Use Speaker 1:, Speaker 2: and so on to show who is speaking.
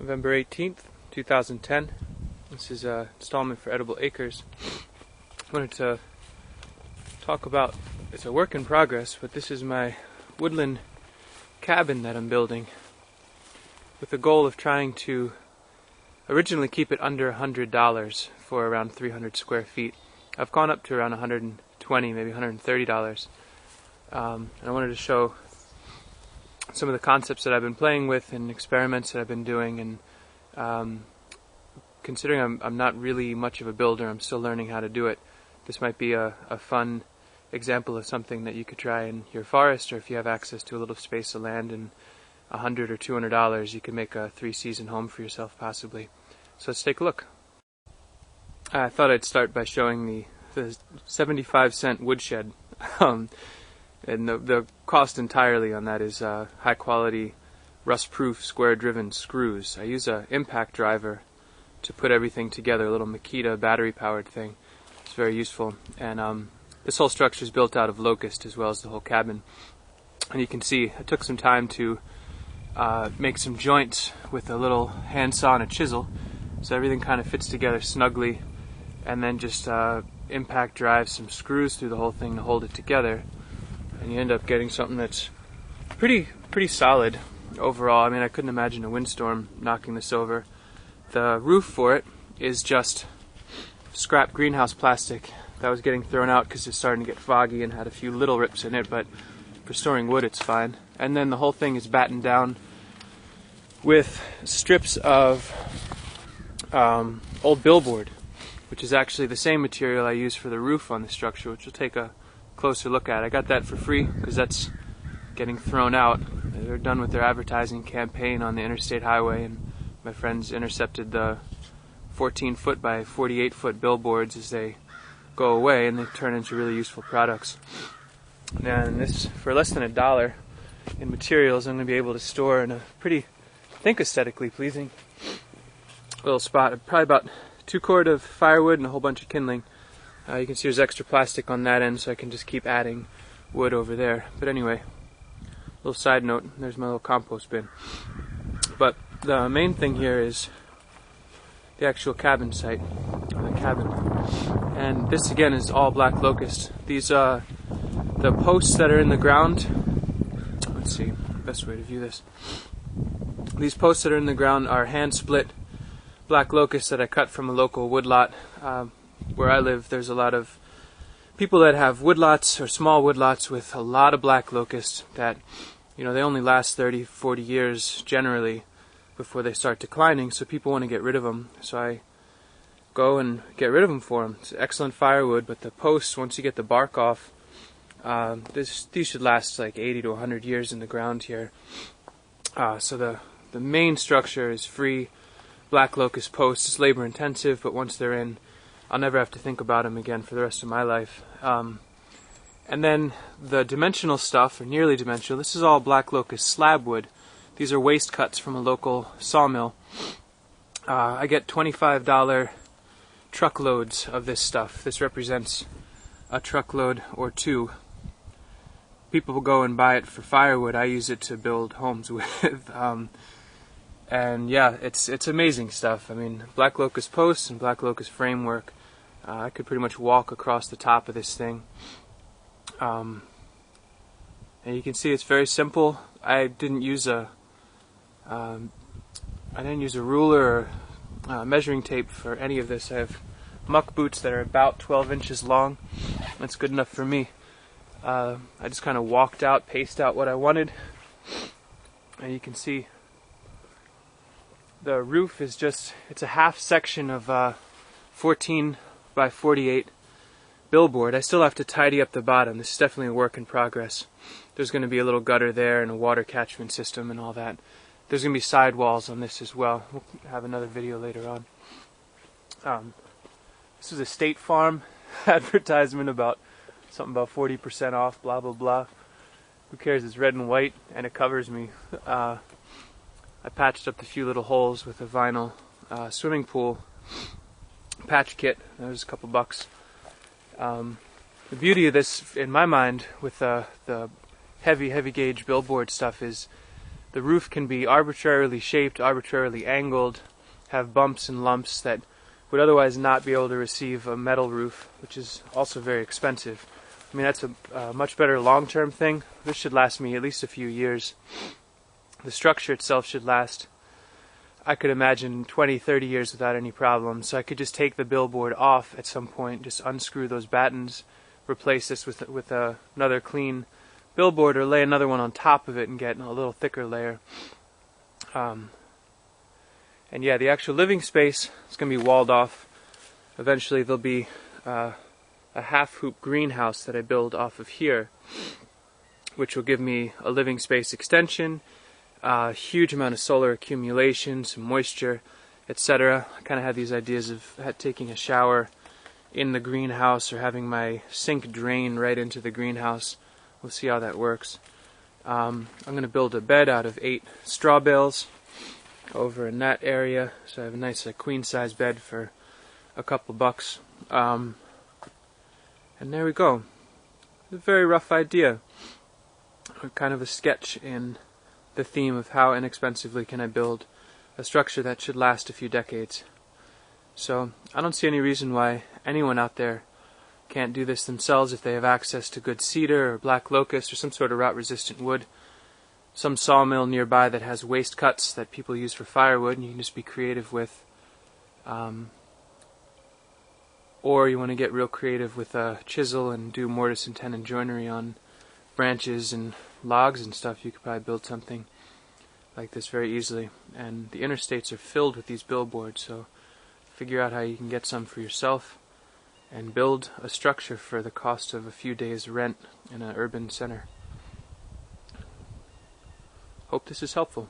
Speaker 1: November 18th, 2010. This is an installment for Edible Acres. I wanted to talk about, it's a work in progress, but this is my woodland cabin that I'm building with the goal of trying to originally keep it under $100 for around 300 square feet. I've gone up to around $120, maybe $130. And I wanted to show some of the concepts that I've been playing with and experiments that I've been doing, and considering I'm not really much of a builder, I'm still learning how to do it. This might be a fun example of something that you could try in your forest, or if you have access to a little space of land and $100 or $200, you could make a 3-season home for yourself possibly. So let's take a look. I thought I'd start by showing the 75-cent woodshed. And the cost entirely on that is high quality rust-proof square-driven screws. I use an impact driver to put everything together, a little Makita battery-powered thing. It's very useful. And this whole structure is built out of locust as well as the whole cabin. And you can see I took some time to make some joints with a little handsaw and a chisel, so everything kind of fits together snugly, and then just impact drive some screws through the whole thing to hold it together. And you end up getting something that's pretty solid overall. I mean, I couldn't imagine a windstorm knocking this over. The roof for it is just scrap greenhouse plastic that was getting thrown out because it's starting to get foggy and had a few little rips in it, but for storing wood it's fine. And then the whole thing is battened down with strips of old billboard, which is actually the same material I use for the roof on the structure, which we'll take a closer look at. I got that for free because that's getting thrown out. They're done with their advertising campaign on the interstate highway, and my friends intercepted the 14-foot by 48-foot billboards as they go away, and they turn into really useful products. And this, for less than $1 in materials, I'm going to be able to store in a pretty, I think, aesthetically pleasing little spot. Probably about 2 cord of firewood and a whole bunch of kindling. You can see there's extra plastic on that end, so I can just keep adding wood over there. But anyway, little side note, there's my little compost bin. But the main thing here is the actual cabin site, the cabin. And this again is all Black Locust. These the posts that are in the ground, let's see, best way to view this. These posts that are in the ground are hand split Black Locust that I cut from a local woodlot. Where I live, there's a lot of people that have woodlots or small woodlots with a lot of black locust that, you know, they only last 30, 40 years generally before they start declining, so people want to get rid of them. So I go and get rid of them for them. It's excellent firewood, but the posts, once you get the bark off, these should last like 80 to 100 years in the ground here. So the main structure is free black locust posts. It's labor intensive, but once they're in, I'll never have to think about them again for the rest of my life. And then the dimensional stuff, or nearly dimensional, this is all black locust slabwood. These are waste cuts from a local sawmill. I get $25 truckloads of this stuff. This represents a truckload or 2. People will go and buy it for firewood. I use it to build homes with. And yeah, it's amazing stuff. I mean, black locust posts and black locust framework. I could pretty much walk across the top of this thing. And you can see it's very simple. I didn't use a ruler or measuring tape for any of this. I have muck boots that are about 12 inches long. That's good enough for me. I just kind of walked out, paced out what I wanted, and you can see the roof is just, it's a half section of 14 by 48 billboard. I still have to tidy up the bottom. This is definitely a work in progress. There's going to be a little gutter there and a water catchment system and all that. There's going to be sidewalls on this as well. We'll have another video later on. This is a State Farm advertisement about something about 40% off, blah blah blah. Who cares? It's red and white and it covers me. I patched up the few little holes with a vinyl swimming pool patch kit. That was a couple bucks. The beauty of this, in my mind, with the heavy gauge billboard stuff is the roof can be arbitrarily shaped, arbitrarily angled, have bumps and lumps that would otherwise not be able to receive a metal roof, which is also very expensive. I mean, that's a much better long-term thing. This should last me at least a few years. The structure itself should last, I could imagine, 20, 30 years without any problems. So I could just take the billboard off at some point, just unscrew those battons, replace this with another clean billboard, or lay another one on top of it and get a little thicker layer. And yeah, the actual living space is going to be walled off. Eventually there'll be a half-hoop greenhouse that I build off of here, which will give me a living space extension, a huge amount of solar accumulation, some moisture, etc. I kind of had these ideas of taking a shower in the greenhouse or having my sink drain right into the greenhouse. We'll see how that works. I'm going to build a bed out of 8 straw bales over in that area, so I have a nice queen-size bed for a couple bucks. And there we go. A very rough idea. Kind of a sketch in the theme of how inexpensively can I build a structure that should last a few decades. So I don't see any reason why anyone out there can't do this themselves if they have access to good cedar or black locust or some sort of rot-resistant wood. Some sawmill nearby that has waste cuts that people use for firewood, and you can just be creative with. Or you want to get real creative with a chisel and do mortise and tenon joinery on branches and logs and stuff. You could probably build something like this very easily. And the interstates are filled with these billboards, so figure out how you can get some for yourself and build a structure for the cost of a few days' rent in an urban center. Hope this is helpful.